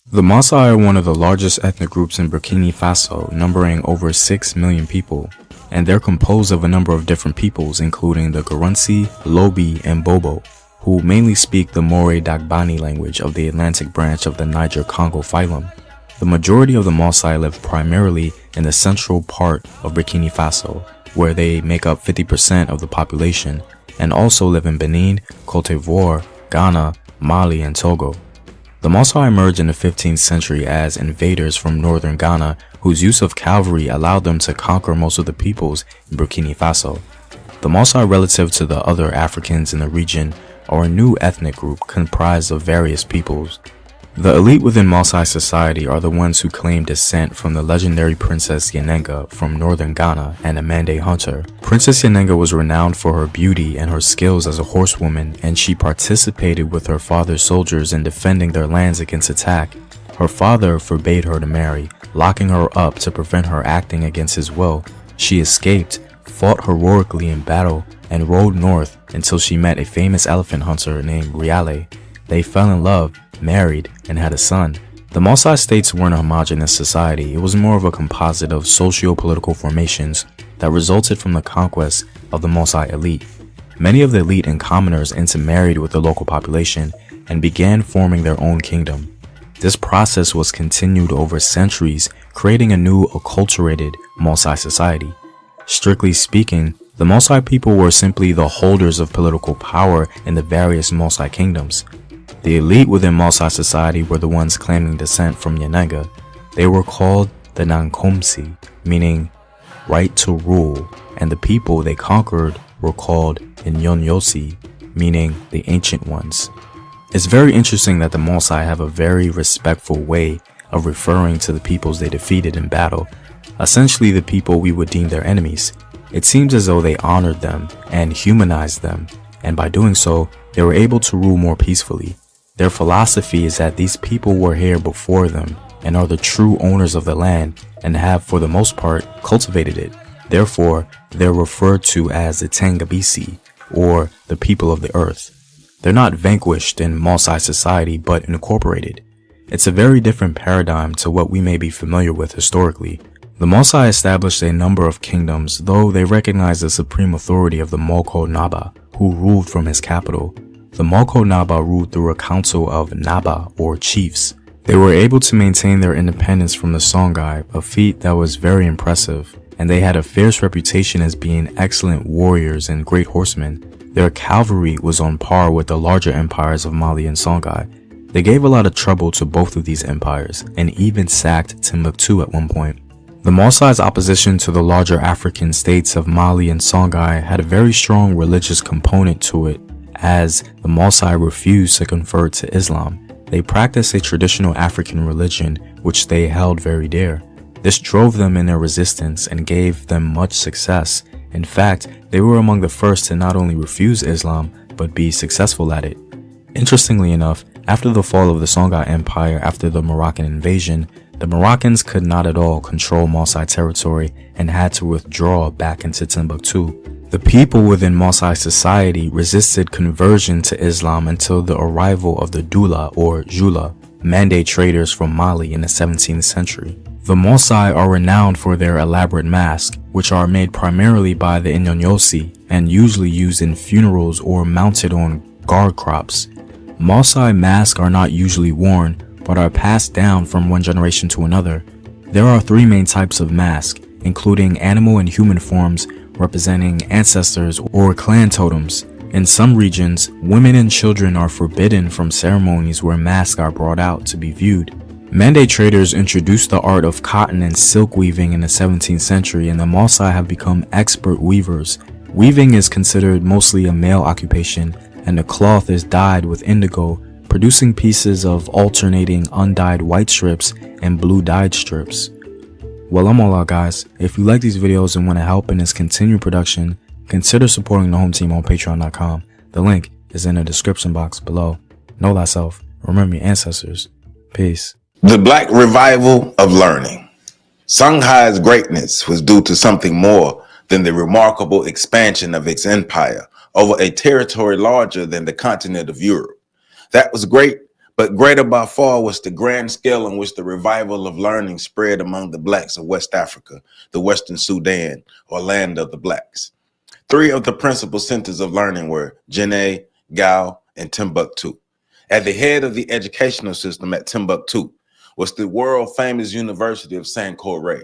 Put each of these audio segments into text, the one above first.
The Maasai are one of the largest ethnic groups in Burkina Faso, numbering over 6 million people, and they're composed of a number of different peoples, including the Garunsi, Lobi, and Bobo, who mainly speak the Moray Dagbani language of the Atlantic branch of the Niger-Congo phylum. The majority of the Maasai live primarily in the central part of Burkina Faso, where they make up 50% of the population, and also live in Benin, Cote d'Ivoire, Ghana, Mali, and Togo. The Mossi emerged in the 15th century as invaders from northern Ghana whose use of cavalry allowed them to conquer most of the peoples in Burkina Faso. The Mossi, relative to the other Africans in the region, are a new ethnic group comprised of various peoples. The elite within Mossi society are the ones who claim descent from the legendary Princess Yanenga from northern Ghana and a Mande hunter. Princess Yanenga was renowned for her beauty and her skills as a horsewoman, and she participated with her father's soldiers in defending their lands against attack. Her father forbade her to marry, locking her up to prevent her acting against his will. She escaped, fought heroically in battle, and rode north until she met a famous elephant hunter named Riale. They fell in love, married, and had a son. The Mossi states weren't a homogeneous society. It was more of a composite of socio-political formations that resulted from the conquest of the Mossi elite. Many of the elite and commoners intermarried with the local population and began forming their own kingdom. This process was continued over centuries, creating a new acculturated Mossi society. Strictly speaking, the Mossi people were simply the holders of political power in the various Mossi kingdoms. The elite within Mossi society were the ones claiming descent from Yanenga. They were called the Nankomsi, meaning right to rule, and the people they conquered were called Inyonyosi, meaning the ancient ones. It's very interesting that the Mossi have a very respectful way of referring to the peoples they defeated in battle, essentially the people we would deem their enemies. It seems as though they honored them and humanized them, and by doing so, they were able to rule more peacefully. Their philosophy is that these people were here before them and are the true owners of the land and have, for the most part, cultivated it. Therefore, they're referred to as the Tangabisi, or the people of the earth. They're not vanquished in Mossi society, but incorporated. It's a very different paradigm to what we may be familiar with historically. The Mossi established a number of kingdoms, though they recognized the supreme authority of the Moko Naba, who ruled from his capital. The Moko Naba ruled through a council of Naba, or chiefs. They were able to maintain their independence from the Songhai, a feat that was very impressive, and they had a fierce reputation as being excellent warriors and great horsemen. Their cavalry was on par with the larger empires of Mali and Songhai. They gave a lot of trouble to both of these empires, and even sacked Timbuktu at one point. The Mossi's opposition to the larger African states of Mali and Songhai had a very strong religious component to it, as the Mossi refused to convert to Islam. They practiced a traditional African religion which they held very dear. This drove them in their resistance and gave them much success. In fact, they were among the first to not only refuse Islam, but be successful at it. Interestingly enough, after the fall of the Songhai Empire after the Moroccan invasion, the Moroccans could not at all control Mossi territory and had to withdraw back into Timbuktu. The people within Mossi society resisted conversion to Islam until the arrival of the Dula or Jula, Mande traders from Mali in the 17th century. The Mossi are renowned for their elaborate masks, which are made primarily by the Inyonyosi and usually used in funerals or mounted on guard crops. Mossi masks are not usually worn, but are passed down from one generation to another. There are three main types of masks, including animal and human forms representing ancestors or clan totems. In some regions, women and children are forbidden from ceremonies where masks are brought out to be viewed. Mande traders introduced the art of cotton and silk weaving in the 17th century, and the Mossi have become expert weavers. Weaving is considered mostly a male occupation, and the cloth is dyed with indigo, producing pieces of alternating undyed white strips and blue dyed strips. Well, I'm all out, guys. If you like these videos and want to help in its continued production, consider supporting the home team on patreon.com. The link is in the description box below. Know thyself. Remember your ancestors. Peace. The Black Revival of Learning. Songhai's greatness was due to something more than the remarkable expansion of its empire over a territory larger than the continent of Europe. That was great, But greater by far was the grand scale in which the revival of learning spread among the blacks of West Africa, the Western Sudan, or land of the blacks. Three of the principal centers of learning were Jenne, Gao, and Timbuktu. At the head of the educational system at Timbuktu was the world-famous University of Sankore,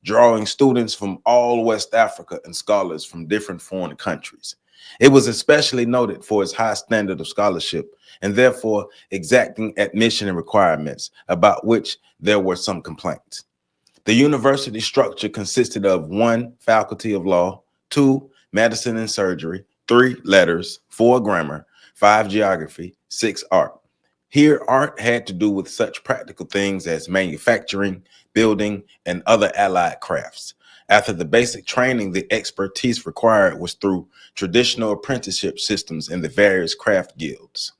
drawing students from all West Africa and scholars from different foreign countries. It was especially noted for its high standard of scholarship and therefore exacting admission requirements about which there were some complaints. The university structure consisted of 1 faculty of law, 2 medicine and surgery, 3 letters, 4 grammar, 5 geography, 6 art. Here, art had to do with such practical things as manufacturing, building, and other allied crafts. After the basic training, the expertise required was through traditional apprenticeship systems in the various craft guilds.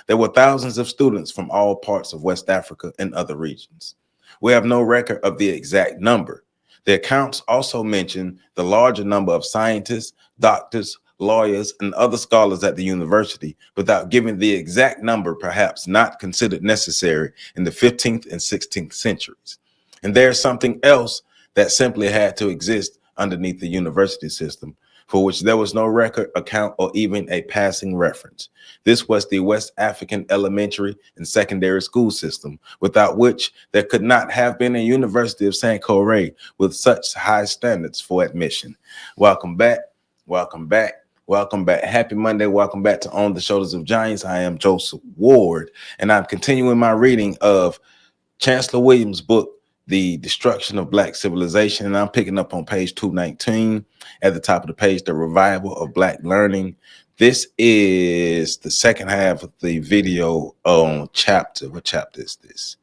There were thousands of students from all parts of West Africa and other regions. We have no record of the exact number. The accounts also mention the larger number of scientists, doctors, lawyers, and other scholars at the university without giving the exact number, perhaps not considered necessary in the 15th and 16th centuries. And there's something else that simply had to exist underneath the university system, for which there was no record, account, or even a passing reference. This was the West African elementary and secondary school system, without which there could not have been a University of Sankore with such high standards for admission. Welcome back. Welcome back. Welcome back. Happy Monday. Welcome back to On the Shoulders of Giants. I am Joseph Ward, and I'm continuing my reading of Chancellor Williams' book, The Destruction of Black Civilization. And I'm picking up on page 219 at the top of the page, The Revival of Black Learning. This is the second half of the video on chapter. What chapter is this?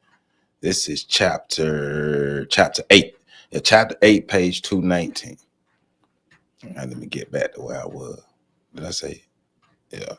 This is chapter 8. Yeah, chapter 8, page 219. All right, let me get back to where I was. Did I say? Yeah.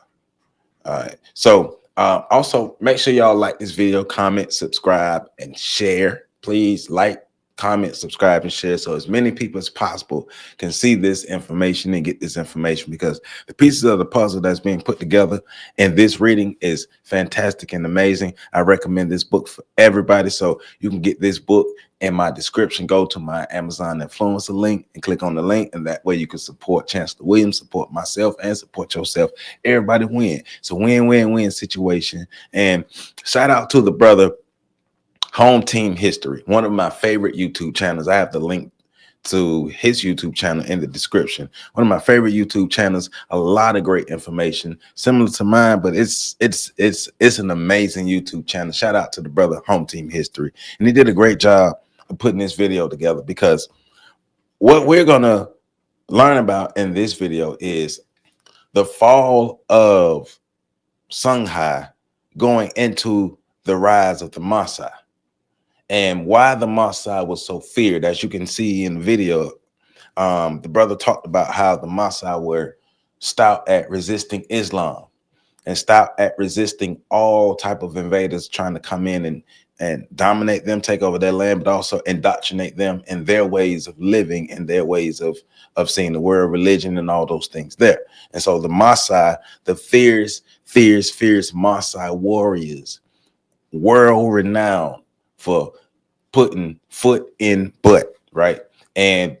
All right. So also make sure y'all like this video, comment, subscribe, and share. Please like, comment, subscribe, and share so as many people as possible can see this information and get this information, because the pieces of the puzzle that's being put together in this reading is fantastic and amazing. I recommend this book for everybody. So you can get this book in my description. Go to my Amazon influencer link and click on the link, and that way you can support Chancellor Williams, support myself, and support yourself. Everybody win. It's a win-win-win situation. And shout out to the brother Home Team History, one of my favorite YouTube channels. I have the link to his YouTube channel in the description. One of my favorite YouTube channels, a lot of great information similar to mine, but it's an amazing YouTube channel. Shout out to the brother Home Team History. And he did a great job of putting this video together, because what we're going to learn about in this video is the fall of Songhai going into the rise of the Mossi, and why the Mossi was so feared. As you can see in the video, the brother talked about how the Mossi were stout at resisting Islam and stout at resisting all type of invaders trying to come in and dominate them, take over their land, but also indoctrinate them in their ways of living and their ways of seeing the world, religion, and all those things there. And so the Mossi, the fierce Mossi warriors, world renowned for putting foot in butt, right? And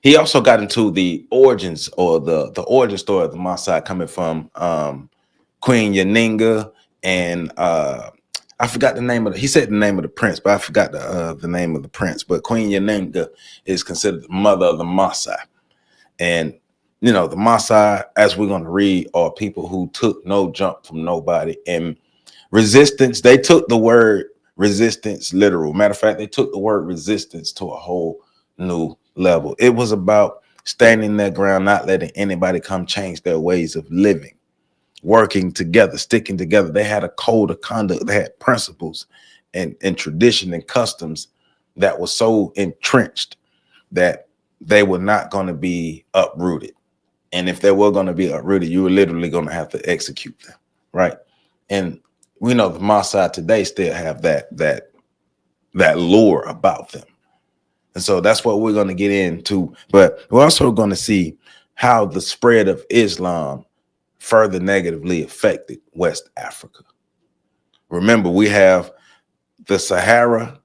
he also got into the origins, or the origin story of the Mossi, coming from Queen Yaninga, and I forgot the name of he said the name of the prince, but I forgot the name of the prince. But Queen Yaninga is considered the mother of the Mossi. And you know, the Mossi, as we're going to read, are people who took no jump from nobody. And resistance, they took the word resistance literal. Matter of fact, they took the word resistance to a whole new level. It was about standing their ground, not letting anybody come change their ways of living, working together, sticking together. They had a code of conduct. They had principles and tradition and customs that was so entrenched that they were not going to be uprooted. And if they were going to be uprooted, you were literally going to have to execute them, right? And we know the Mossi today still have that lure about them. And so that's what we're going to get into. But we're also going to see how the spread of Islam further negatively affected West Africa. Remember, we have the Sahara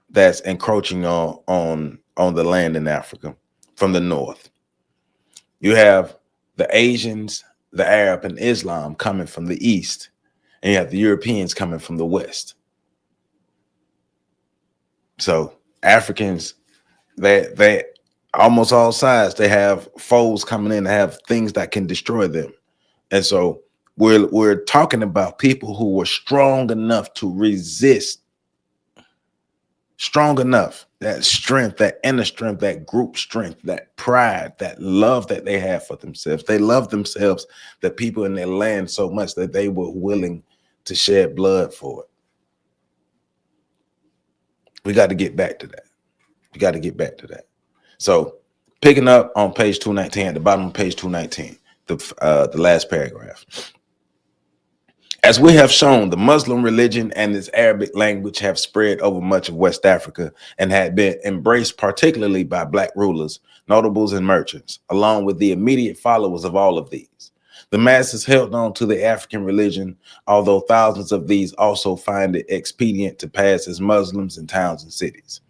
that's encroaching on the land in Africa from the north. You have the Asians, the Arab, and Islam coming from the east, and you have the Europeans coming from the west. So Africans, they almost all sides, they have foes coming in, have things that can destroy them. And so we're talking about people who were strong enough to resist, strong enough, that strength, that inner strength, that group strength, that pride, that love that they have for themselves. They love themselves, the people in their land, so much that they were willing to shed blood for it. We got to get back to that. We got to get back to that. So picking up on page 219, at the bottom of page 219, the last paragraph. As we have shown, the Muslim religion and its Arabic language have spread over much of West Africa and had been embraced particularly by Black rulers, notables, and merchants, along with the immediate followers of all of these. The masses held on to the African religion, although thousands of these also find it expedient to pass as Muslims in towns and cities.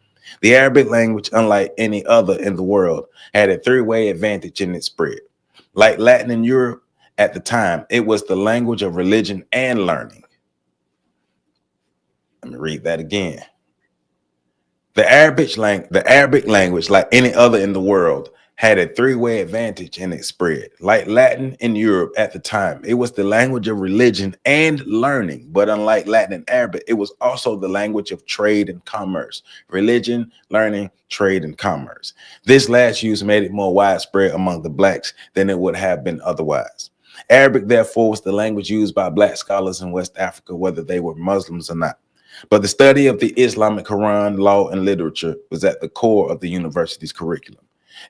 The Arabic language, unlike any other in the world, had a three-way advantage in its spread. Like Latin in Europe, at the time, it was the language of religion and learning. Let me read that again. The Arabic language, like any other in the world, had a three-way advantage in its spread. Like Latin in Europe at the time, it was the language of religion and learning. But unlike Latin and Arabic, it was also the language of trade and commerce. Religion, learning, trade, and commerce. This last use made it more widespread among the Blacks than it would have been otherwise. Arabic, therefore, was the language used by Black scholars in West Africa, whether they were Muslims or not. But the study of the Islamic Quran, law, and literature was at the core of the university's curriculum.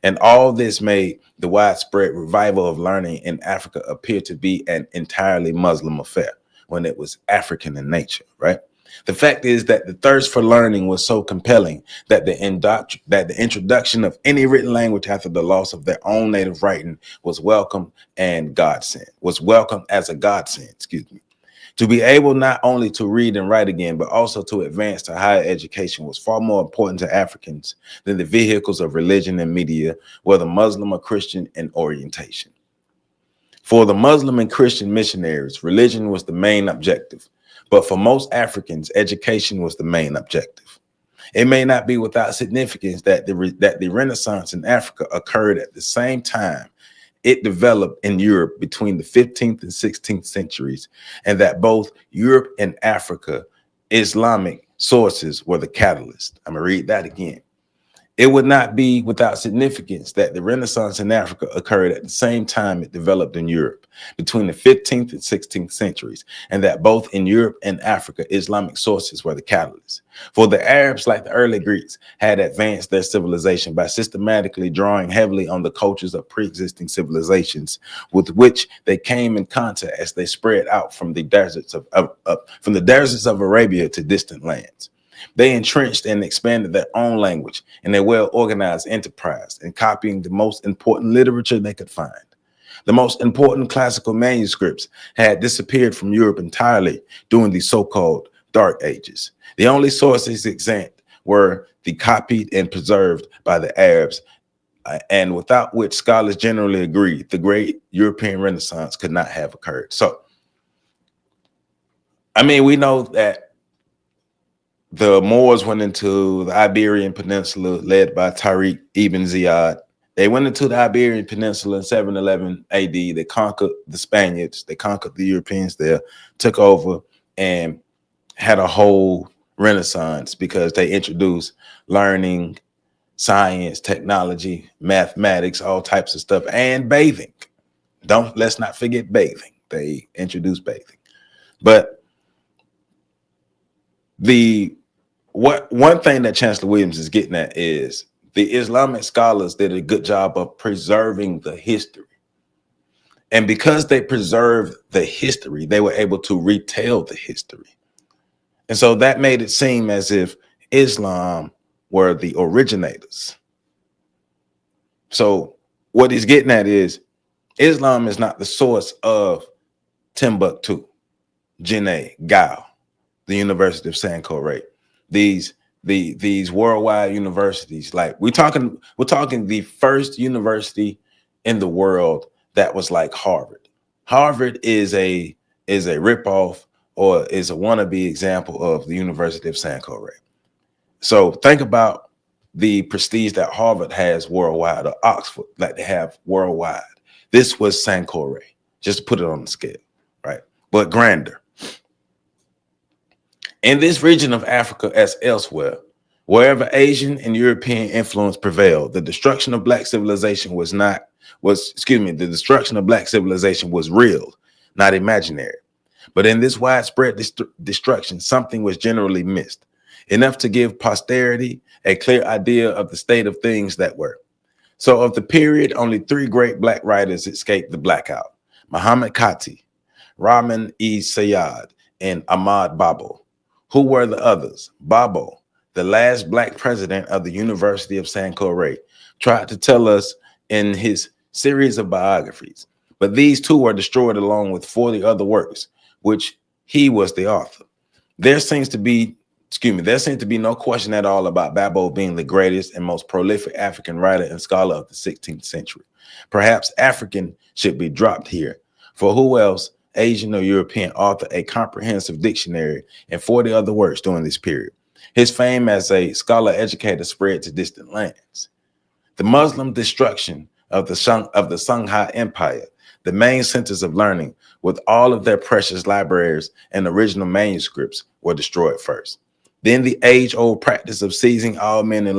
And all this made the widespread revival of learning in Africa appear to be an entirely Muslim affair when it was African in nature, right? The fact is that the thirst for learning was so compelling that the introduction of any written language after the loss of their own native writing was welcome and godsend, was welcomed as a godsend, excuse me. To be able not only to read and write again, but also to advance to higher education was far more important to Africans than the vehicles of religion and media, whether Muslim or Christian in orientation. For the Muslim and Christian missionaries, religion was the main objective, but for most Africans, education was the main objective. It may not be without significance that the Renaissance in Africa occurred at the same time it developed in Europe between the 15th and 16th centuries, and that both Europe and Africa Islamic sources were the catalyst. I'm going to read that again. It would not be without significance that the Renaissance in Africa occurred at the same time it developed in Europe, between the 15th and 16th centuries, and that both in Europe and Africa, Islamic sources were the catalyst. For the Arabs, like the early Greeks, had advanced their civilization by systematically drawing heavily on the cultures of pre-existing civilizations with which they came in contact as they spread out from the deserts of Arabia to distant lands. They entrenched and expanded their own language in a well-organized enterprise and copying the most important literature they could find. The most important classical manuscripts had disappeared from Europe entirely during the so-called Dark Ages. The only sources extant were the copied and preserved by the Arabs, and without which scholars generally agree the great European Renaissance could not have occurred. So, I mean, we know that the Moors went into the Iberian Peninsula led by Tariq ibn Ziyad. They went into the Iberian Peninsula in 711 AD. They conquered the Spaniards. They conquered the Europeans there, took over, and had a whole renaissance because they introduced learning, science, technology, mathematics, all types of stuff, and bathing. Let's not forget bathing. They introduced bathing. But one thing that Chancellor Williams is getting at is the Islamic scholars did a good job of preserving the history. And because they preserved the history, they were able to retell the history. And so that made it seem as if Islam were the originators. So what he's getting at is Islam is not the source of Timbuktu, Jinnah, Gao. the University of Sankore. These worldwide universities, like we're talking the first university in the world that was like Harvard. Harvard is a ripoff or is a wannabe example of the University of Sankore. So think about the prestige that Harvard has worldwide, or Oxford, like they have worldwide. This was Sankore, just to put it on the scale, right? But grander. In this region of Africa, as elsewhere, wherever Asian and European influence prevailed, the destruction of black civilization the destruction of black civilization was real, not imaginary. But in this widespread destruction, something was generally missed, enough to give posterity a clear idea of the state of things that were. So of the period, only three great black writers escaped the blackout: Muhammad Khati, Rahman E. Sayyad, and Ahmad Babo. Who were the others? Babo, the last black president of the University of Sankore, tried to tell us in his series of biographies, but these two were destroyed along with 40 other works, which he was the author. There seems to be no question at all about Babo being the greatest and most prolific African writer and scholar of the 16th century. Perhaps African should be dropped here, for who else, Asian or European, authored a comprehensive dictionary and 40 other works during this period? His fame as a scholar educator spread to distant lands. The Muslim destruction of the Songhai Empire, the main centers of learning, with all of their precious libraries and original manuscripts, were destroyed first. Then the age-old practice of seizing all men of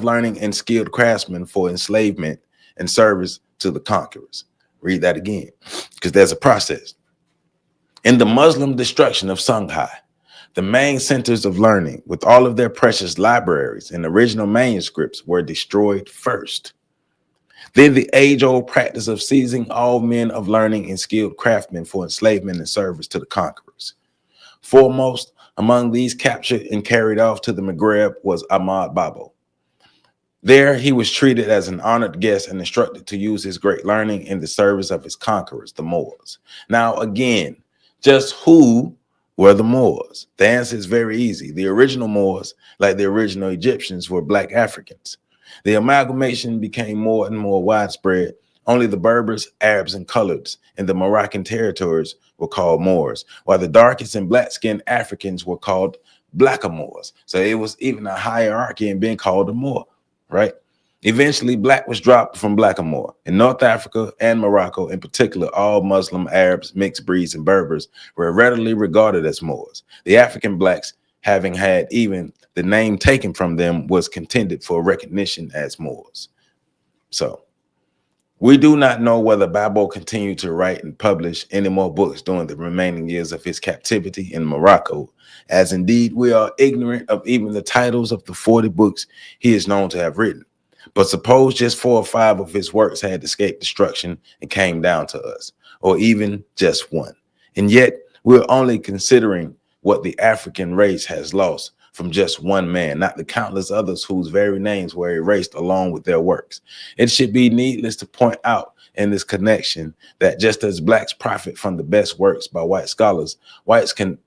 learning and skilled craftsmen for enslavement and service to the conquerors. Read that again, because there's a process. In the Muslim destruction of Songhai, the main centers of learning, with all of their precious libraries and original manuscripts, were destroyed first. Then the age-old practice of seizing all men of learning and skilled craftsmen for enslavement and service to the conquerors. Foremost among these captured and carried off to the Maghreb was Ahmad Babo. There he was treated as an honored guest and instructed to use his great learning in the service of his conquerors, the Moors. Now again, just who were the Moors? The answer is very easy. The original Moors, like the original Egyptians, were black Africans. The amalgamation became more and more widespread. Only the Berbers, Arabs, and coloreds in the Moroccan territories were called Moors, while the darkest and black-skinned Africans were called blackamoors. So it was even a hierarchy in being called a Moor, right? Eventually, black was dropped from blackamoor. In North Africa and Morocco in particular, all Muslim, Arabs, mixed breeds, and Berbers were readily regarded as Moors. The African blacks, having had even the name taken from them, was contended for recognition as Moors. So we do not know whether Babo continued to write and publish any more books during the remaining years of his captivity in Morocco, as indeed we are ignorant of even the titles of the 40 books he is known to have written. But suppose just 4 or 5 of his works had escaped destruction and came down to us, or even just one. And yet we're only considering what the African race has lost from just one man, not the countless others whose very names were erased along with their works. It should be needless to point out in this connection that just as blacks profit from the best works by white scholars, whites can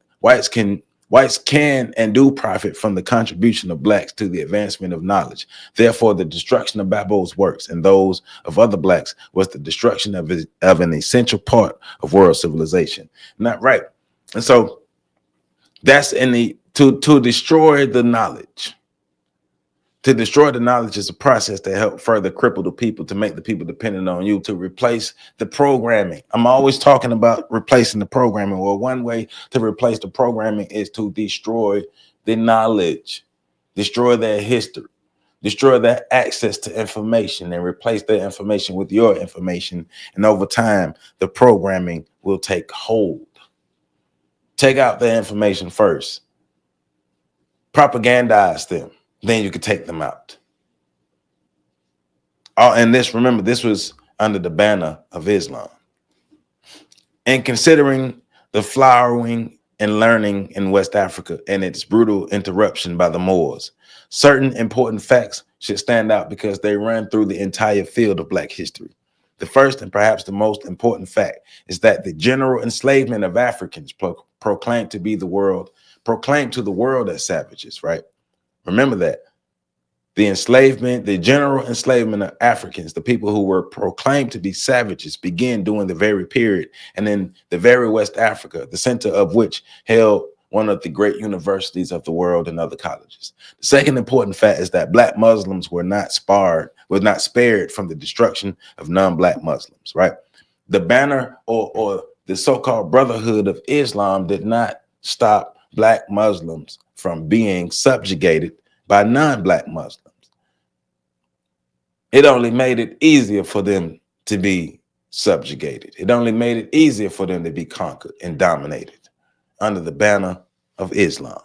and do profit from the contribution of blacks to the advancement of knowledge. Therefore, the destruction of Babo's works and those of other blacks was the destruction of an essential part of world civilization. Not right. And so that's to destroy the knowledge. To destroy the knowledge is a process that help further cripple the people, to make the people dependent on you, to replace the programming. I'm always talking about replacing the programming. Well, one way to replace the programming is to destroy the knowledge, destroy their history, destroy their access to information, and replace their information with your information. And over time, the programming will take hold. Take out their information first. Propagandize them. Then you could take them out. Oh, and remember, this was under the banner of Islam. And considering the flowering and learning in West Africa and its brutal interruption by the Moors, certain important facts should stand out because they run through the entire field of black history. The first and perhaps the most important fact is that the general enslavement of Africans proclaimed to the world as savages, right? Remember that. The general enslavement of Africans, the people who were proclaimed to be savages, began during the very period and in the very West Africa, the center of which held one of the great universities of the world and other colleges. The second important fact is that Black Muslims were not spared from the destruction of non-Black Muslims, right? The banner or the so-called Brotherhood of Islam did not stop Black Muslims from being subjugated by non-Black Muslims. It only made it easier for them to be subjugated. It only made it easier for them to be conquered and dominated under the banner of Islam.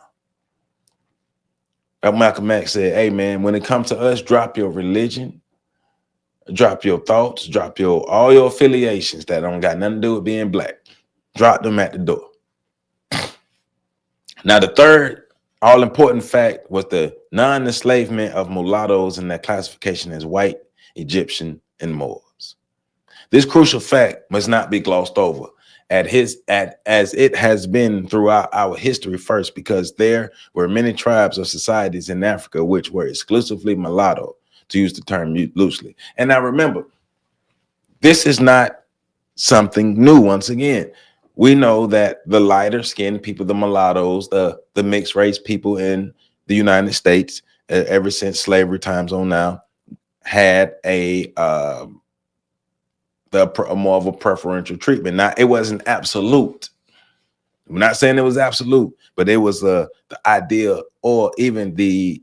Malcolm X said, hey man, when it comes to us, drop your religion, drop your thoughts, drop all your affiliations that don't got nothing to do with being Black. Drop them at the door. Now, the third all-important fact was the non-enslavement of mulattoes and their classification as white, Egyptian, and Moors. This crucial fact must not be glossed over as it has been throughout our history first, because there were many tribes or societies in Africa which were exclusively mulatto, to use the term loosely. And now remember, this is not something new. Once again, we know that the lighter skinned people, the mulattoes, the mixed race people in the United States, ever since slavery times on now, had a more of a preferential treatment. Now, it wasn't absolute. I'm not saying it was absolute, but it was the idea, or even the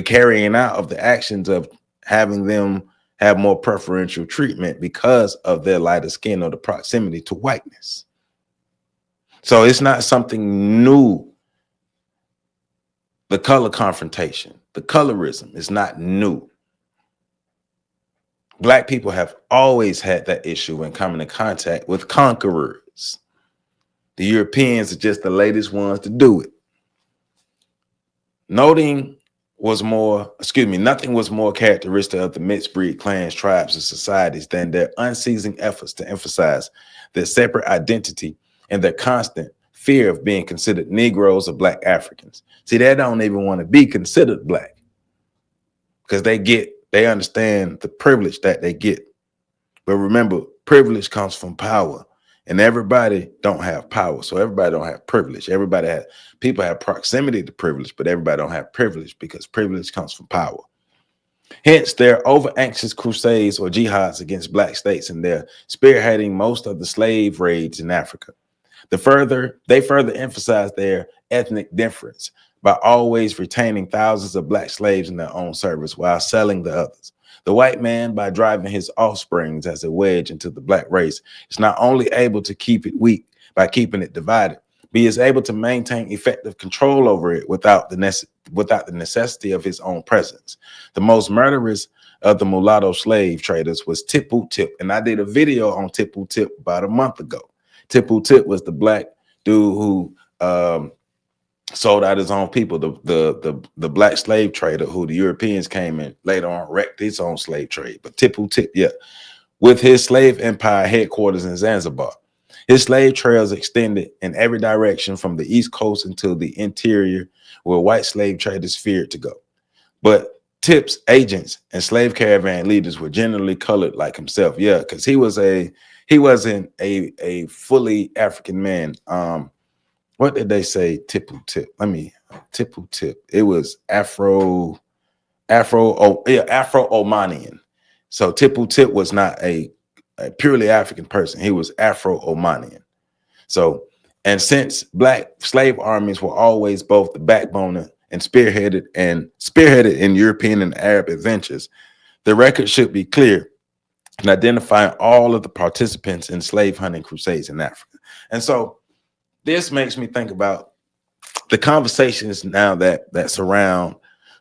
carrying out of the actions of having them have more preferential treatment because of their lighter skin or the proximity to whiteness. So it's not something new. The color confrontation, the colorism is not new. Black people have always had that issue when coming in contact with conquerors. The Europeans are just the latest ones to do it. Nothing was more characteristic of the mixed breed clans, tribes, and societies than their unceasing efforts to emphasize their separate identity and their constant fear of being considered Negroes or Black Africans. See, they don't even want to be considered Black because they understand the privilege that they get. But remember, privilege comes from power, and everybody don't have power. So everybody don't have privilege. People have proximity to privilege, but everybody don't have privilege because privilege comes from power. Hence, their over anxious crusades or jihads against Black states, and they're spearheading most of the slave raids in Africa. They further emphasize their ethnic difference by always retaining thousands of Black slaves in their own service while selling the others. The white man, by driving his offsprings as a wedge into the Black race, is not only able to keep it weak by keeping it divided, but he is able to maintain effective control over it without the necessity of his own presence. The most murderous of the mulatto slave traders was Tipu Tip, and I did a video on Tipu Tip about a month ago. Tipu Tip was the Black dude who sold out his own people, the Black slave trader who the Europeans came and later on wrecked his own slave trade. But Tipu Tip, yeah, with his slave empire headquarters in Zanzibar, his slave trails extended in every direction from the East Coast until the interior, where white slave traders feared to go. But Tip's agents and slave caravan leaders were generally colored like himself. Yeah, because he wasn't a fully African man. What did they say? Tipu Tip. Tipu Tip. It was Afro-Omanian. So Tipu Tip was not a purely African person. He was Afro-Omanian. So, and since Black slave armies were always both the backbone and spearheaded in European and Arab adventures, the record should be clear in identifying all of the participants in slave hunting crusades in Africa. And so this makes me think about the conversations now that surround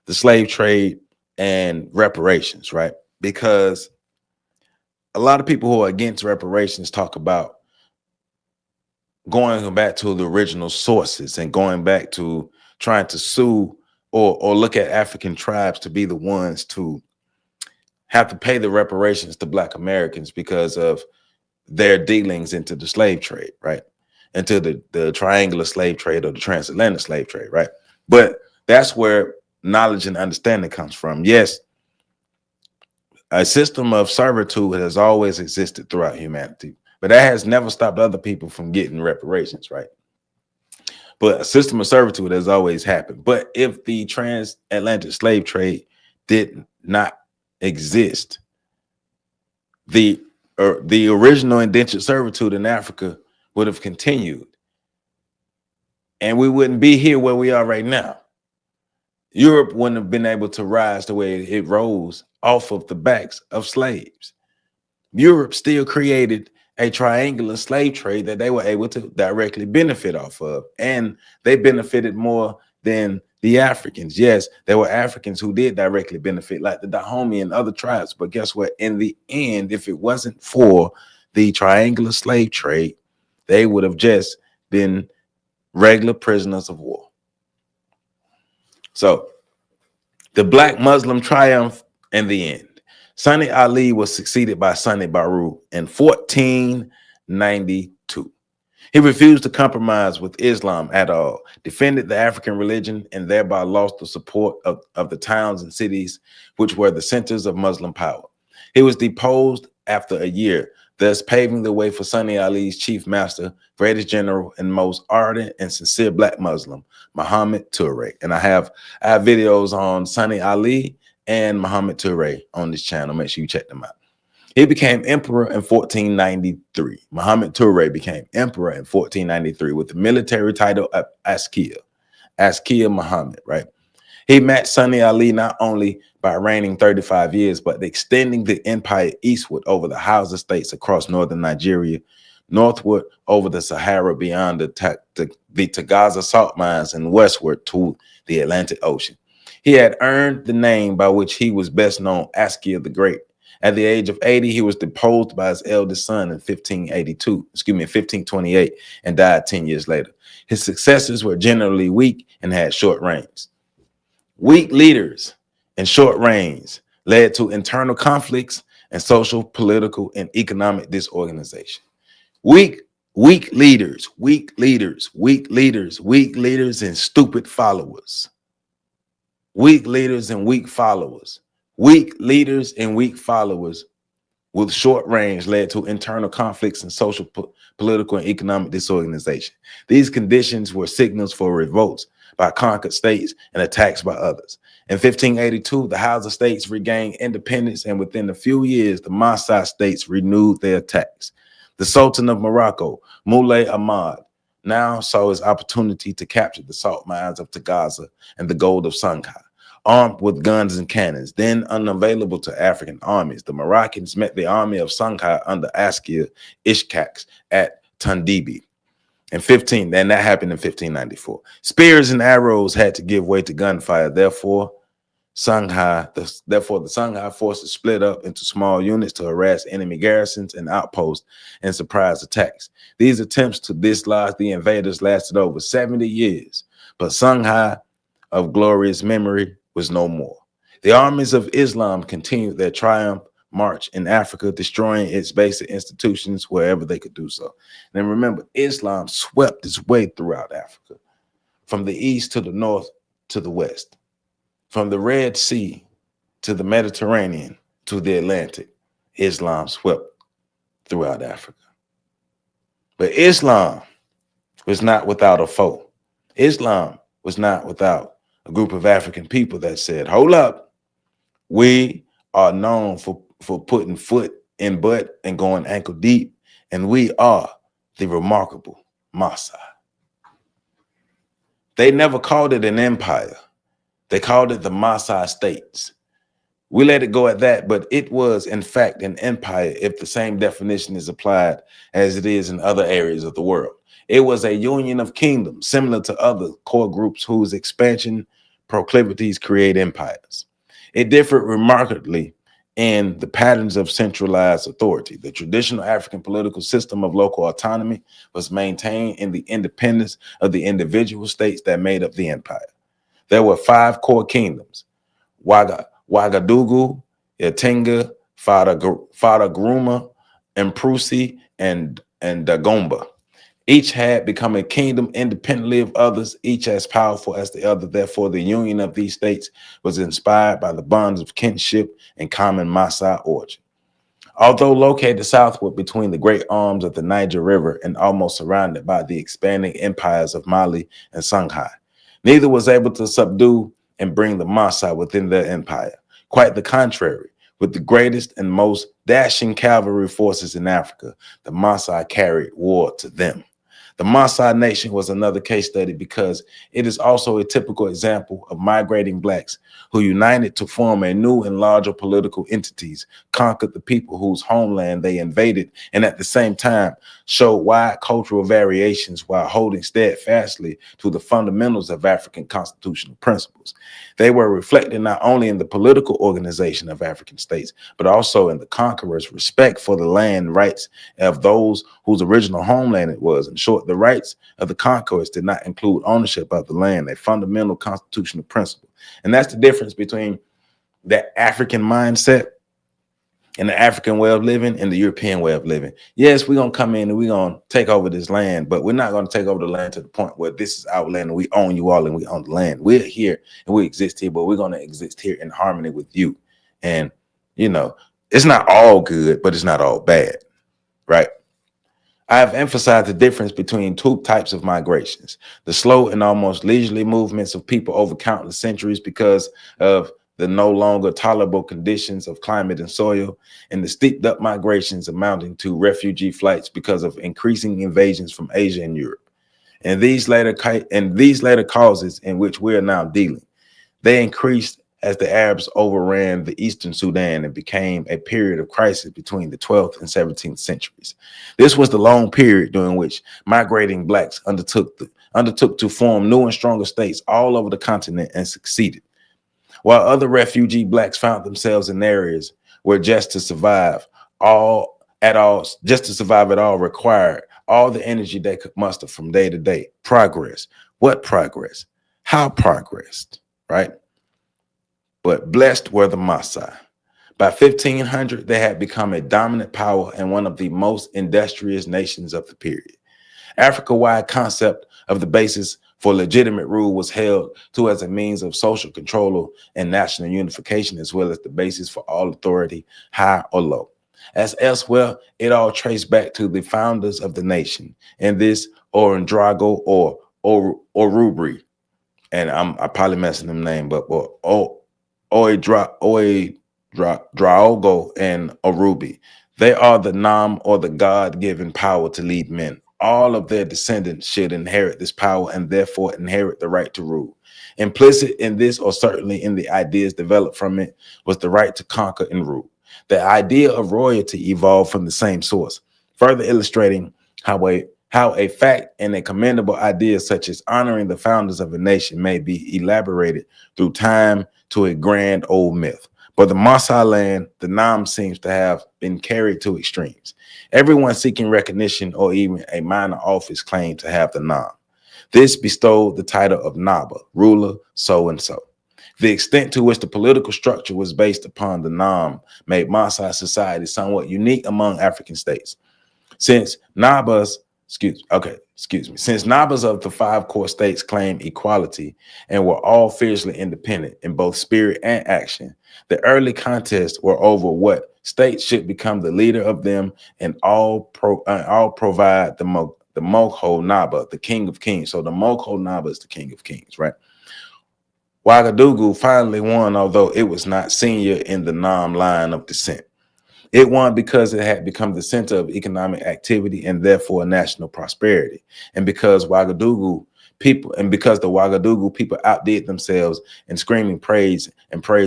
the slave trade and reparations, right? Because a lot of people who are against reparations talk about going back to the original sources and going back to trying to sue or look at African tribes to be the ones to have to pay the reparations to Black Americans because of their dealings into the slave trade, right? Into the triangular slave trade or the transatlantic slave trade, right? But that's where knowledge and understanding comes from. Yes, a system of servitude has always existed throughout humanity, but that has never stopped other people from getting reparations, right? But a system of servitude has always happened. But if the transatlantic slave trade did not exist, the original indentured servitude in Africa would have continued, and we wouldn't be here where we are right now. Europe wouldn't have been able to rise the way it rose off of the backs of slaves. Europe still created a triangular slave trade that they were able to directly benefit off of, and they benefited more than the Africans. Yes, there were Africans who did directly benefit, like the Dahomey and other tribes, but guess what? In the end, if it wasn't for the triangular slave trade, they would have just been regular prisoners of war. So the Black Muslim triumph in the end. Sonny Ali was succeeded by Sonny Baru in 1492. He refused to compromise with Islam at all, defended the African religion, and thereby lost the support of the towns and cities which were the centers of Muslim power. He was deposed after a year, thus paving the way for Sonny Ali's chief master, greatest general, and most ardent and sincere Black Muslim, Muhammad Toure. And I have videos on Sonny Ali and Muhammad Toure on this channel. Make sure you check them out. He became emperor in 1493. Muhammad Toure became emperor in 1493 with the military title of Askia Muhammad, right? He matched Sonny Ali not only by reigning 35 years, but extending the empire eastward over the Hausa states across northern Nigeria, northward over the Sahara beyond the Tagaza salt mines, and westward to the Atlantic Ocean. He had earned the name by which he was best known, Askia the Great. At the age of 80, he was deposed by his eldest son in 1528, and died 10 years later. His successors were generally weak and had short reigns. Weak leaders and short reigns led to internal conflicts and social, political, and economic disorganization. Weak leaders, and stupid followers. Weak leaders and weak followers. Weak leaders and weak followers with short range led to internal conflicts and social, political, and economic disorganization. These conditions were signals for revolts by conquered states and attacks by others. In 1582, the Hausa states regained independence, and within a few years, the Mossi states renewed their attacks. The Sultan of Morocco, Moulay Ahmad, now saw his opportunity to capture the salt mines of Tagaza and the gold of Songhai. Armed with guns and cannons, then unavailable to African armies, the Moroccans met the army of Songhai under Askia Ishkaks at Tundibi. And that happened in 1594. Spears and arrows had to give way to gunfire. Therefore, the Songhai forces split up into small units to harass enemy garrisons and outposts and surprise attacks. These attempts to dislodge the invaders lasted over 70 years, but Songhai of glorious memory was no more. The armies of Islam continued their triumph march in Africa, destroying its basic institutions wherever they could do so. And remember, Islam swept its way throughout Africa, from the east to the north to the west, from the Red Sea to the Mediterranean to the Atlantic. Islam swept throughout Africa. But Islam was not without a foe. Islam was not without a group of African people that said, hold up, we are known for putting foot in butt and going ankle deep, and we are the remarkable Mossi. They never called it an empire. They called it the Mossi states. We let it go at that, but it was, in fact, an empire if the same definition is applied as it is in other areas of the world. It was a union of kingdoms, similar to other core groups whose expansion proclivities create empires. It differed remarkably in the patterns of centralized authority. The traditional African political system of local autonomy was maintained in the independence of the individual states that made up the empire. There were 5 core kingdoms: Ouagadougou, Yatinga, Fadagruma, Imprusi, and Dagomba. Each had become a kingdom independently of others, each as powerful as the other. Therefore, the union of these states was inspired by the bonds of kinship and common Maasai origin. Although located southward between the great arms of the Niger River and almost surrounded by the expanding empires of Mali and Songhai, neither was able to subdue and bring the Maasai within their empire. Quite the contrary, with the greatest and most dashing cavalry forces in Africa, the Maasai carried war to them. The Maasai Nation was another case study because it is also a typical example of migrating blacks who united to form a new and larger political entities, conquered the people whose homeland they invaded, and at the same time showed wide cultural variations while holding steadfastly to the fundamentals of African constitutional principles. They were reflected not only in the political organization of African states, but also in the conquerors' respect for the land rights of those whose original homeland it was. In short, the rights of the conquerors did not include ownership of the land, a fundamental constitutional principle. And that's the difference between the African mindset and the African way of living and the European way of living. Yes, we're going to come in and we're going to take over this land, but we're not going to take over the land to the point where this is our land and we own you all and we own the land. We're here and we exist here, but we're going to exist here in harmony with you. And, you know, it's not all good, but it's not all bad, right? I have emphasized the difference between two types of migrations: the slow and almost leisurely movements of people over countless centuries because of the no longer tolerable conditions of climate and soil, and the steeped up migrations amounting to refugee flights because of increasing invasions from Asia and Europe. And these later causes in which we are now dealing, they increased as the Arabs overran the eastern Sudan and became a period of crisis between the 12th and 17th centuries. This was the long period during which migrating blacks undertook to form new and stronger states all over the continent and succeeded, while other refugee blacks found themselves in areas where just to survive at all required all the energy they could muster from day to day. Progress. What progress? How progressed, right? But blessed were the Maasai. By 1500, they had become a dominant power and one of the most industrious nations of the period. Africa-wide concept of the basis for legitimate rule was held to as a means of social control and national unification, as well as the basis for all authority, high or low. As elsewhere, it all traced back to the founders of the nation, and this Orandrago or Rubri, and I'm probably messing them name, but Draogo and Orubi. They are the Nam, or the God-given power to lead men. All of their descendants should inherit this power and therefore inherit the right to rule. Implicit in this, or certainly in the ideas developed from it, was the right to conquer and rule. The idea of royalty evolved from the same source, further illustrating how a fact and a commendable idea such as honoring the founders of a nation may be elaborated through time to a grand old myth. But the Maasai land, the Nam, seems to have been carried to extremes. Everyone seeking recognition or even a minor office claimed to have the Nam. This bestowed the title of Naba, ruler so-and-so. The extent to which the political structure was based upon the Nam made Maasai society somewhat unique among African states. Since Nabas of the 5 core states claimed equality and were all fiercely independent in both spirit and action, the early contests were over what state should become the leader of them, and all provide the Mogho Naba, the king of kings. So the Mogho Naba is the king of kings, right? Ouagadougou finally won, although it was not senior in the Nam line of descent. It won because it had become the center of economic activity and therefore national prosperity. And because the Ouagadougou people outdid themselves in screaming praise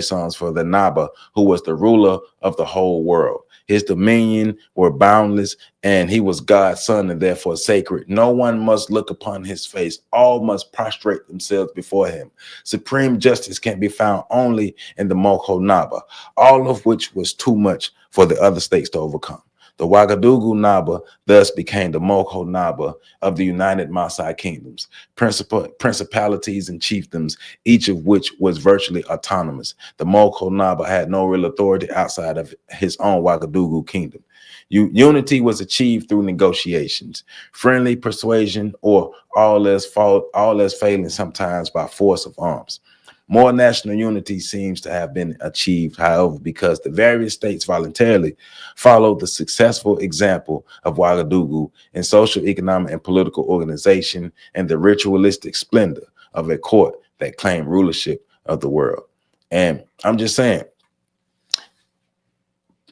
songs for the Naba, who was the ruler of the whole world. His dominion were boundless, and he was God's son and therefore sacred. No one must look upon his face. All must prostrate themselves before him. Supreme justice can be found only in the Mogho Naba, all of which was too much for the other states to overcome. The Ouagadougou Naba thus became the Moko Naba of the United Maasai Kingdoms, principalities and chiefdoms, each of which was virtually autonomous. The Moko Naba had no real authority outside of his own Ouagadougou kingdom. Unity was achieved through negotiations, friendly persuasion, or all else failing sometimes by force of arms. More national unity seems to have been achieved, however, because the various states voluntarily followed the successful example of Ouagadougou in social, economic, and political organization and the ritualistic splendor of a court that claimed rulership of the world. And I'm just saying,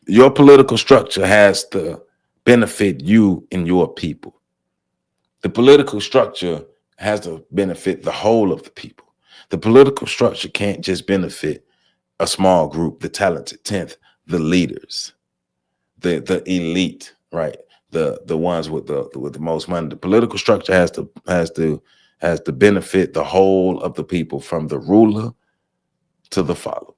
your political structure has to benefit you and your people. The political structure has to benefit the whole of the people. The political structure can't just benefit a small group, the talented 10th, the leaders, the elite, right? The ones with the most money. The political structure has to benefit the whole of the people, from the ruler to the followers.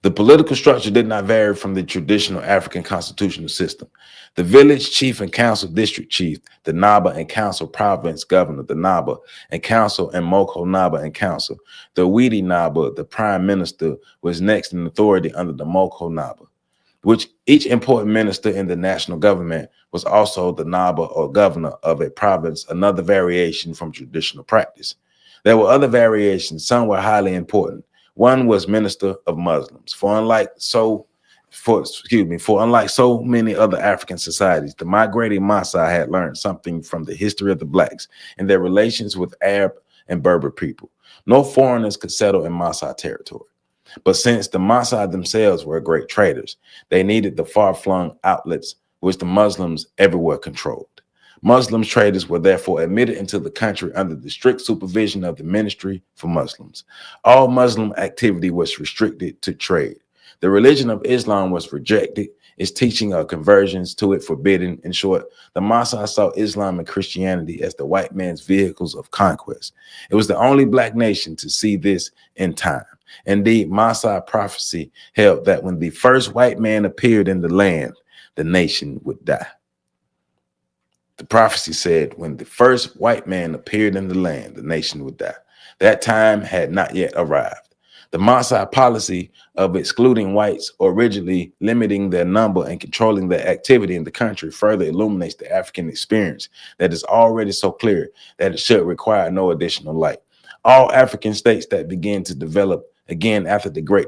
The political structure did not vary from the traditional African constitutional system. The village chief and council district chief, the Naba and council province governor, the Naba and council, and Moko Naba and council. The Widi Naba, the prime minister, was next in authority under the Moko Naba, which each important minister in the national government was also the Naba or governor of a province, another variation from traditional practice. There were other variations, some were highly important. One was minister of Muslims. For unlike so many other African societies, the migrating Maasai had learned something from the history of the blacks and their relations with Arab and Berber people. No foreigners could settle in Maasai territory. But since the Maasai themselves were great traders, they needed the far-flung outlets which the Muslims everywhere controlled. Muslim traders were therefore admitted into the country under the strict supervision of the Ministry for Muslims. All Muslim activity was restricted to trade. The religion of Islam was rejected, its teaching of conversions to it forbidden. In short, the Maasai saw Islam and Christianity as the white man's vehicles of conquest. It was the only black nation to see this in time. Indeed, Maasai prophecy held that when the first white man appeared in the land, the nation would die. The prophecy said when the first white man appeared in the land, the nation would die. That time had not yet arrived. The Maasai policy of excluding whites or rigidly limiting their number and controlling their activity in the country further illuminates the African experience that is already so clear that it should require no additional light. All African states that begin to develop again after the great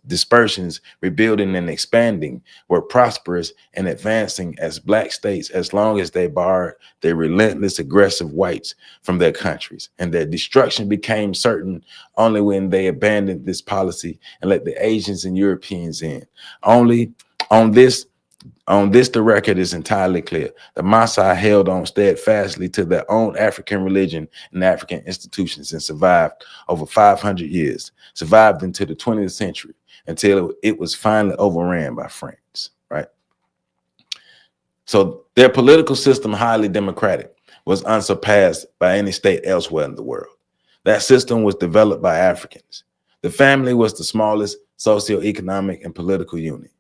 dispersions, rebuilding and expanding, were prosperous and advancing as black states as long as they barred the relentless aggressive whites from their countries. And their destruction became certain only when they abandoned this policy and let the Asians and Europeans in. Only on this, the record is entirely clear. The Maasai held on steadfastly to their own African religion and African institutions and survived over 500 years, survived into the 20th century until it was finally overran by France, right? So their political system, highly democratic, was unsurpassed by any state elsewhere in the world. That system was developed by Africans. The family was the smallest socioeconomic and political unit.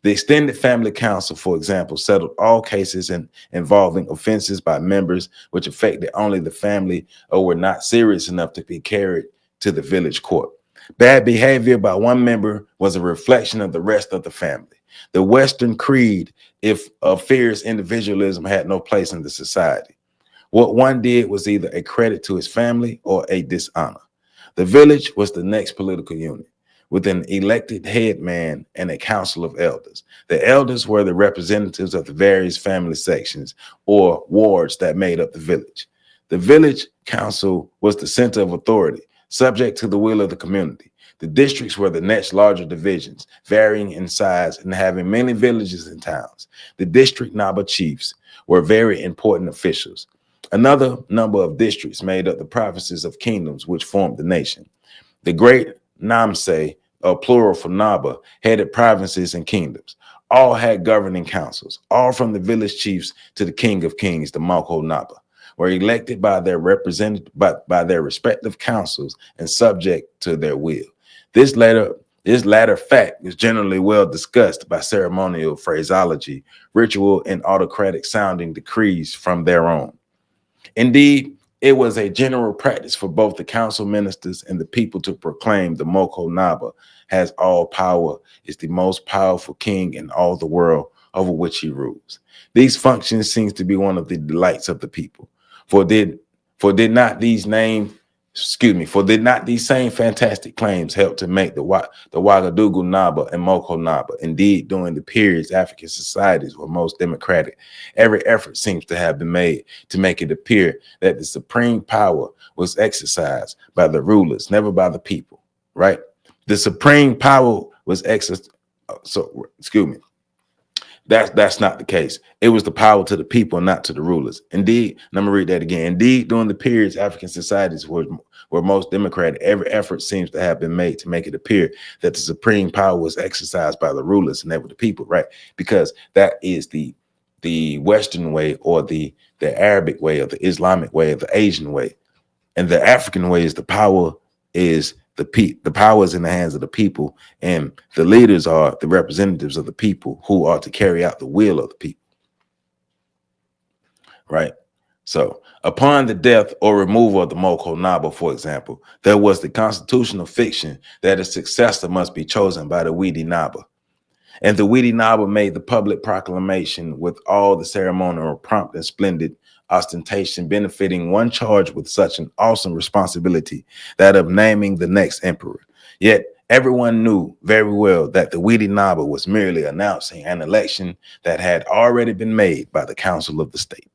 The extended family council, for example, settled all cases involving offenses by members which affected only the family or were not serious enough to be carried to the village court. Bad behavior by one member was a reflection of the rest of the family. The Western creed of fierce individualism had no place in the society. What one did was either a credit to his family or a dishonor. The village was the next political unit, with an elected head man and a council of elders. The elders were the representatives of the various family sections or wards that made up the village. The village council was the center of authority, subject to the will of the community. The districts were the next larger divisions, varying in size and having many villages and towns. The district Naba chiefs were very important officials. Another number of districts made up the provinces of kingdoms which formed the nation. The great Namse, or plural for Naba, headed provinces and kingdoms. All had governing councils, all from the village chiefs to the king of kings, the Moko Naba, were elected by their respective councils and subject to their will. This latter This latter fact is generally well discussed by ceremonial phraseology, ritual, and autocratic sounding decrees from their own. Indeed, it was a general practice for both the council ministers and the people to proclaim the Moko Naba has all power, is the most powerful king in all the world over which he rules. These functions seems to be one of the delights of the people. For did for did not these name for did not these same fantastic claims help to make the Ouagadougou Naba and Moko Naba? Indeed, during the periods African societies were most democratic, every effort seems to have been made to make it appear that the supreme power was exercised by the rulers, never by the people, right? The supreme power was exercised. That's not the case. It was the power to the people, not to the rulers. Indeed, and I'm gonna read that again. Indeed, during the periods African societies were most democratic, every effort seems to have been made to make it appear that the supreme power was exercised by the rulers and never the people, right? Because that is the Western way, or the Arabic way, or the Islamic way, or the Asian way. And the African way is the power is the power is in the hands of the people, and the leaders are the representatives of the people who are to carry out the will of the people, right? So upon the death or removal of the Moko Naba, for example, there was the constitutional fiction that a successor must be chosen by the Widi Naba. And the Widi Naba made the public proclamation with all the ceremonial prompt and splendid ostentation, benefiting one charged with such an awesome responsibility, that of naming the next emperor. Yet everyone knew very well that the Widi Naba was merely announcing an election that had already been made by the Council of the State.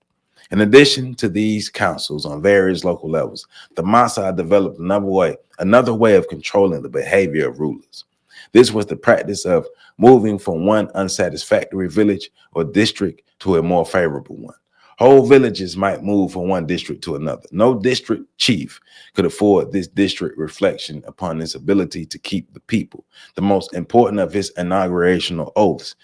In addition to these councils on various local levels, the Massa developed another way of controlling the behavior of rulers. This was the practice of moving from one unsatisfactory village or district to a more favorable one. Whole villages might move from one district to another. No district chief could afford this district reflection upon his ability to keep the people, the most important of his inaugurational oaths.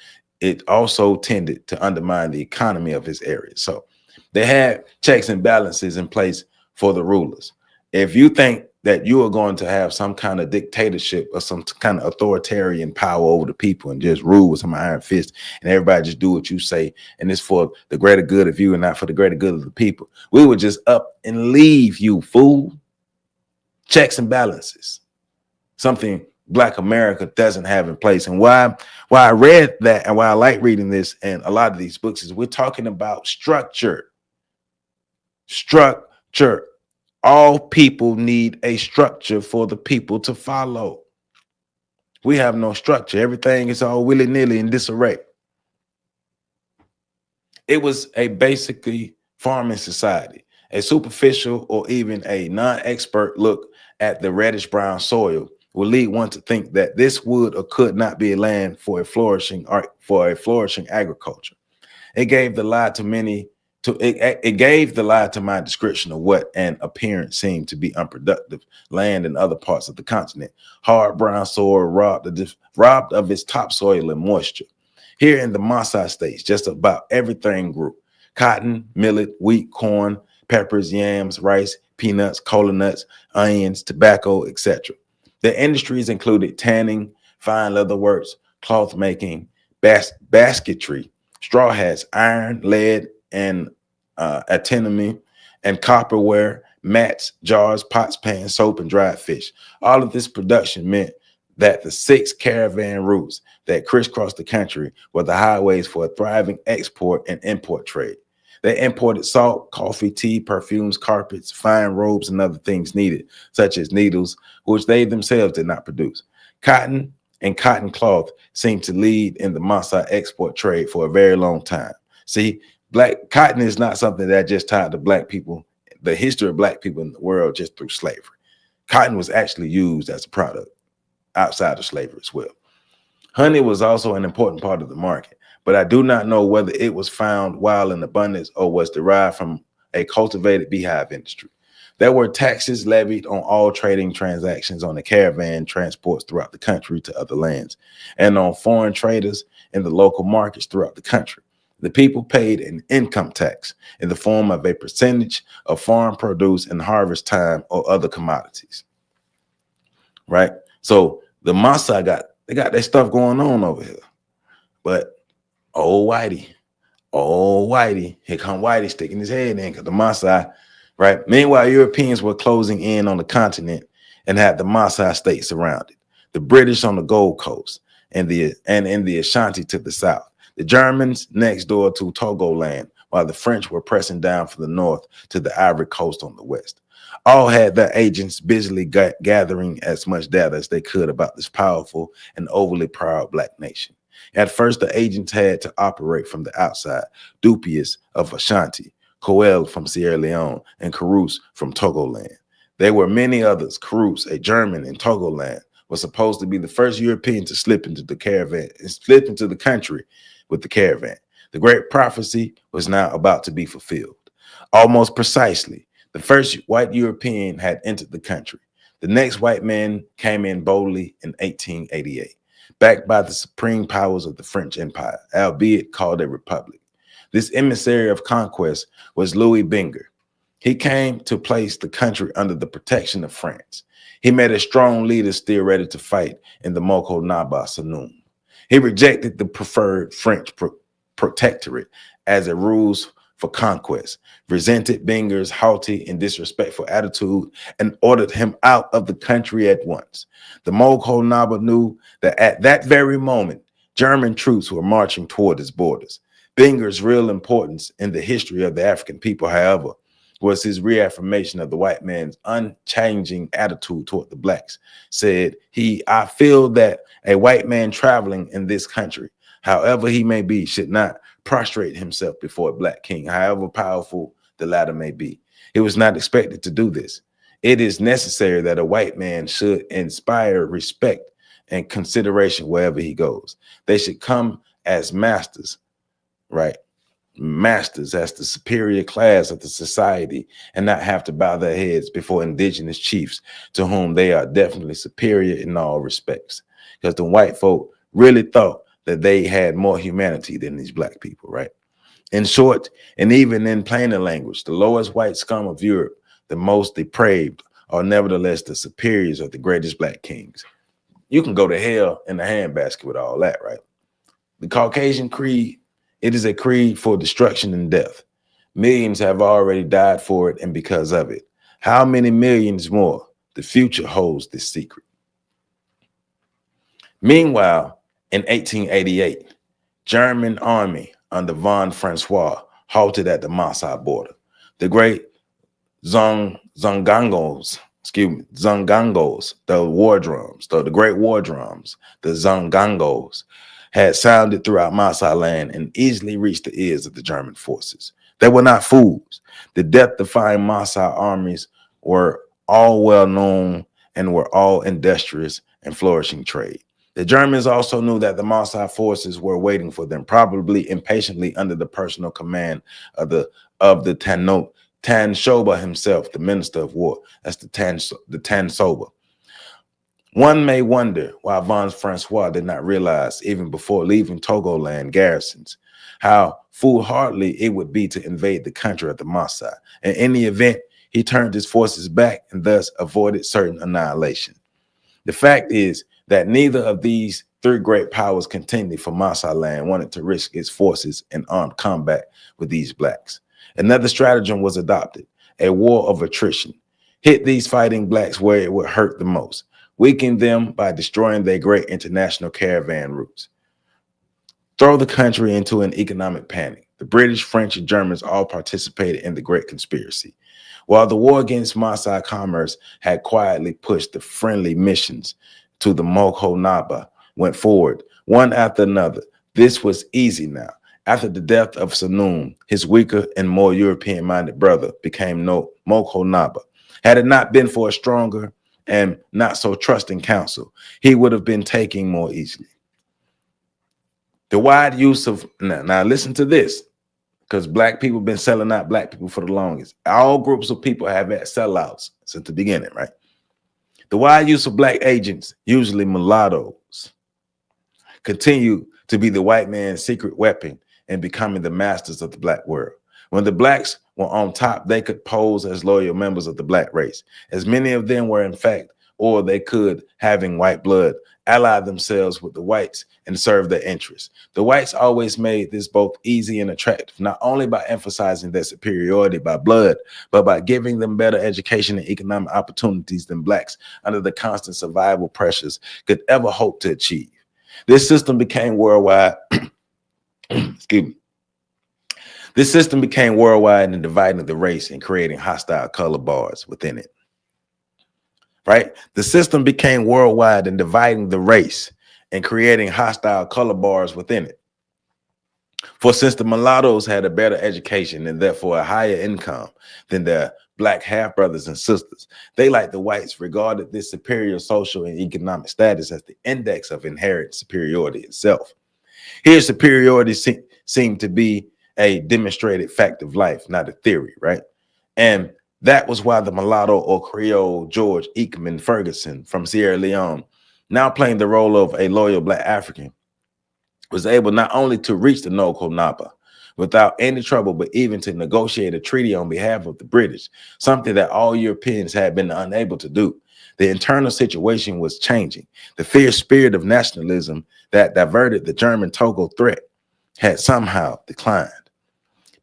It also tended to undermine the economy of his area. So they had checks and balances in place for the rulers. If you think that you are going to have some kind of dictatorship or some kind of authoritarian power over the people and just rule with some iron fist, and everybody just do what you say, and it's for the greater good of you and not for the greater good of the people, we would just up and leave you, fool. Checks and balances, something Black America doesn't have in place. And why I read that and why I like reading this and a lot of these books is we're talking about structure. All people need a structure for the people to follow. We have no structure. Everything is all willy-nilly in disarray. It was a basically farming society. A superficial or even a non-expert look at the reddish brown soil will lead one to think that this would or could not be a land for a flourishing agriculture. It gave the lie to many. It gave the lie to my description of what an appearance seemed to be unproductive land in other parts of the continent. Hard brown soil robbed of its topsoil and moisture. Here in the Mossi states, just about everything grew: cotton, millet, wheat, corn, peppers, yams, rice, peanuts, cola nuts, onions, tobacco, etc. The industries included tanning, fine leather works, cloth making, basketry, straw hats, iron, lead, and antimony, and copperware, mats, jars, pots, pans, soap, and dried fish. All of this production meant that the 6 caravan routes that crisscrossed the country were the highways for a thriving export and import trade. They imported salt, coffee, tea, perfumes, carpets, fine robes, and other things needed, such as needles, which they themselves did not produce. Cotton and cotton cloth seemed to lead in the Mossi export trade for a very long time. See, Black cotton is not something that just tied to Black people, the history of Black people in the world just through slavery. Cotton was actually used as a product outside of slavery as well. Honey was also an important part of the market, but I do not know whether it was found wild in abundance or was derived from a cultivated beehive industry. There were taxes levied on all trading transactions on the caravan transports throughout the country to other lands, and on foreign traders in the local markets throughout the country. The people paid an income tax in the form of a percentage of farm produce and harvest time or other commodities, right? So The Mossi they got their stuff going on over here. But old Whitey, here come Whitey sticking his head in because the Mossi, right? Meanwhile, Europeans were closing in on the continent and had the Mossi state surrounded. The British on the Gold Coast and in the Ashanti to the south. The Germans next door to Togoland, while the French were pressing down from the north to the Ivory Coast on the west. All had their agents busily gathering as much data as they could about this powerful and overly proud black nation. At first, the agents had to operate from the outside. Dupius of Ashanti, Coel from Sierra Leone, and Carus from Togoland. There were many others. Carus, a German in Togoland, was supposed to be the first European to slip into the country with the caravan. The great prophecy was now about to be fulfilled. Almost precisely, the first white European had entered the country. The next white man came in boldly in 1888, backed by the supreme powers of the French Empire, albeit called a republic. This emissary of conquest was Louis Binger. He came to place the country under the protection of France. He made a strong leader still ready to fight in the Moko Naba Saloon. He rejected the preferred French protectorate as a rules for conquest, resented Binger's haughty and disrespectful attitude, and ordered him out of the country at once. The Moko Naba knew that at that very moment, German troops were marching toward his borders. Binger's real importance in the history of the African people, however, was his reaffirmation of the white man's unchanging attitude toward the blacks. Said I feel that a white man traveling in this country, however he may be, should not prostrate himself before a black king, however powerful the latter may be. He was not expected to do this. It is necessary that a white man should inspire respect and consideration wherever he goes. They should come as masters, right? Masters as the superior class of the society and not have to bow their heads before indigenous chiefs to whom they are definitely superior in all respects. Because the white folk really thought that they had more humanity than these black people, right? In short, and even in plainer language, the lowest white scum of Europe, the most depraved, are nevertheless the superiors of the greatest black kings. You can go to hell in the handbasket with all that, right? The Caucasian creed, it is a creed for destruction and death. Millions have already died for it and because of it. How many millions more? The future holds this secret. Meanwhile, in 1888, German army under von Francois halted at the Mossi border. The great Zongangos, the war drums, the great war drums, the Zongangos, had sounded throughout Mossi land and easily reached the ears of the German forces. They were not fools. The death-defying Mossi armies were all well known and were all industrious and flourishing trade. The Germans also knew that the Mossi forces were waiting for them, probably impatiently under the personal command of the Tanshoba himself, the minister of war. That's the Tansoba. One may wonder why von Francois did not realize, even before leaving Togoland garrisons, how foolhardy it would be to invade the country of the Mossi. In any event, he turned his forces back and thus avoided certain annihilation. The fact is that neither of these three great powers contending for Mossi land wanted to risk its forces in armed combat with these blacks. Another stratagem was adopted, a war of attrition. Hit these fighting blacks where it would hurt the most. Weaken them by destroying their great international caravan routes. Throw the country into an economic panic. The British, French, and Germans all participated in the Great Conspiracy. While the war against Mossi commerce had quietly pushed the friendly missions to the Moko Naba went forward, one after another. This was easy now. After the death of Saloon, his weaker and more European-minded brother became Moko Naba. Had it not been for a stronger and not so trusting counsel, he would have been taken more easily. The wide use of, now listen to this, because black people have been selling out black people for the longest. All groups of people have had sellouts since the beginning, right? The wide use of black agents, usually mulattoes, continue to be the white man's secret weapon in becoming the masters of the black world. When the blacks were on top, they could pose as loyal members of the black race. As many of them were, in fact, or they could, having white blood, ally themselves with the whites and serve their interests. The whites always made this both easy and attractive, not only by emphasizing their superiority by blood, but by giving them better education and economic opportunities than blacks under the constant survival pressures could ever hope to achieve. This system became worldwide. Excuse me. This system became worldwide in dividing the race and creating hostile color bars within it. Right? The system became worldwide in dividing the race and creating hostile color bars within it. For since the mulattoes had a better education and therefore a higher income than their black half brothers and sisters, they, like the whites, regarded this superior social and economic status as the index of inherent superiority itself. Here, superiority seemed to be a demonstrated fact of life, not a theory, right? And that was why the mulatto or Creole George Ekman Ferguson from Sierra Leone, now playing the role of a loyal black African, was able not only to reach the Noko-Naba without any trouble, but even to negotiate a treaty on behalf of the British, something that all Europeans had been unable to do. The internal situation was changing. The fierce spirit of nationalism that diverted the German Togo threat had somehow declined.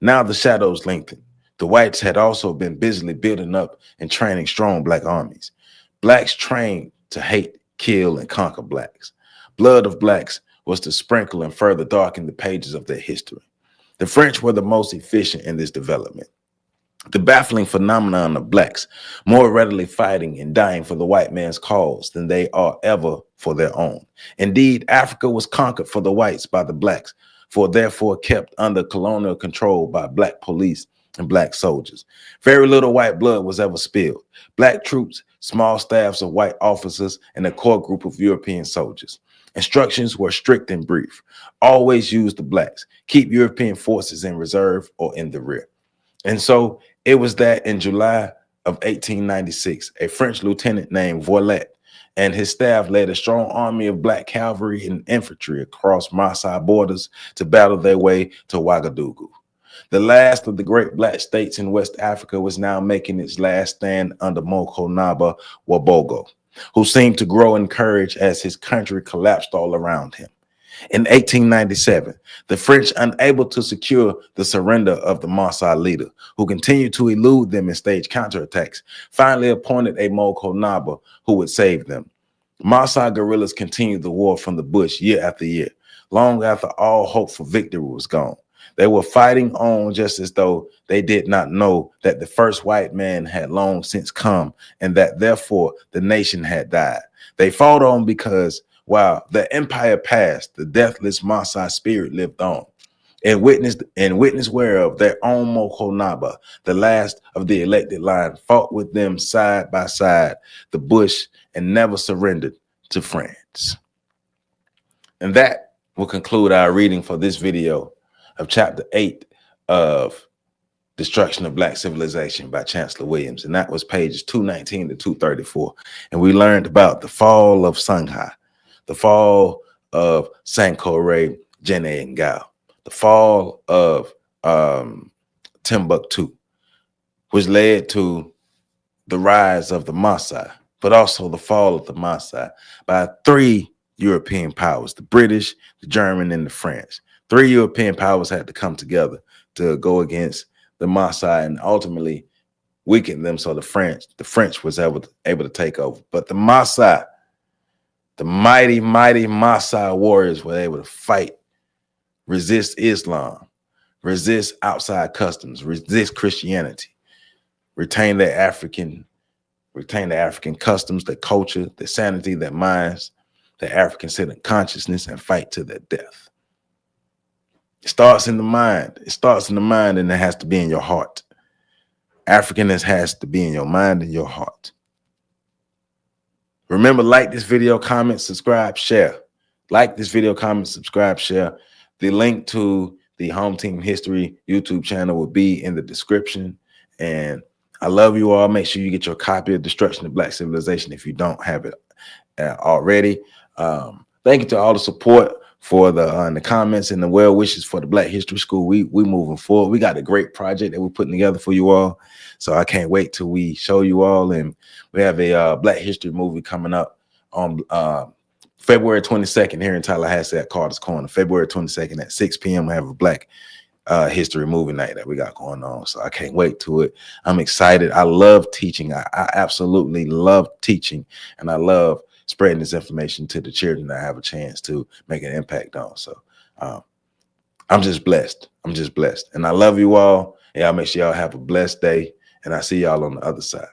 Now the shadows lengthened. The whites had also been busily building up and training strong black armies. Blacks trained to hate, kill, and conquer blacks. Blood of blacks was to sprinkle and further darken the pages of their history. The French were the most efficient in this development. The baffling phenomenon of blacks more readily fighting and dying for the white man's cause than they are ever for their own. Indeed, Africa was conquered for the whites by the blacks, for therefore kept under colonial control by black police and black soldiers. Very little white blood was ever spilled. Black troops, small staffs of white officers, and a core group of European soldiers. Instructions were strict and brief. Always use the blacks. Keep European forces in reserve or in the rear. And so it was that in July of 1896, a French lieutenant named Voilet and his staff led a strong army of black cavalry and infantry across Mossi borders to battle their way to Ouagadougou. The last of the great black states in West Africa was now making its last stand under Noko-Naba Wabogo, who seemed to grow in courage as his country collapsed all around him. In 1897, the French, unable to secure the surrender of the Mossi leader, who continued to elude them and stage counterattacks, finally appointed a Noko-Naba who would save them. Mossi guerrillas continued the war from the bush year after year, long after all hope for victory was gone. They were fighting on just as though they did not know that the first white man had long since come and that therefore the nation had died. They fought on because while the empire passed, the deathless Mossi spirit lived on. And witness whereof their own Noko-Naba, the last of the elected line, fought with them side by side the bush and never surrendered to France. And that will conclude our reading for this video of chapter 8 of Destruction of Black Civilization by Chancellor Williams. And that was pages 219 to 234. And we learned about the fall of Songhai, the fall of Sankore, Jene, and Gao, the fall of Timbuktu, which led to the rise of the Mossi, but also the fall of the Mossi by 3 European powers, the British, the German, and the French. 3 European powers had to come together to go against the Mossi and ultimately weaken them. So the French was able to take over. But the Mossi, the mighty Mossi warriors were able to fight, resist Islam, resist outside customs, resist Christianity, retain their African customs, their culture, their sanity, their minds, their African-centered consciousness, and fight to their death. It starts in the mind. It starts in the mind, and it has to be in your heart. Africanness has to be in your mind and your heart. Remember, like this video, comment, subscribe, share. Like this video, comment, subscribe, share. The link to the Home Team History YouTube channel will be in the description. And I love you all. Make sure you get your copy of Destruction of Black Civilization if you don't have it already. Thank you to all the support for the comments and the well wishes for the Black History School. We moving forward. We got a great project that we're putting together for you all. So I can't wait till we show you all. And we have a Black History movie coming up on February 22nd here in Tallahassee at Carter's Corner. February 22nd at 6 p.m. We have a Black History movie night that we got going on. So I can't wait to it. I'm excited. I love teaching. I absolutely love teaching, and I love spreading this information to the children that I have a chance to make an impact on. So I'm just blessed. I'm just blessed. And I love you all. Y'all make sure y'all have a blessed day. And I see y'all on the other side.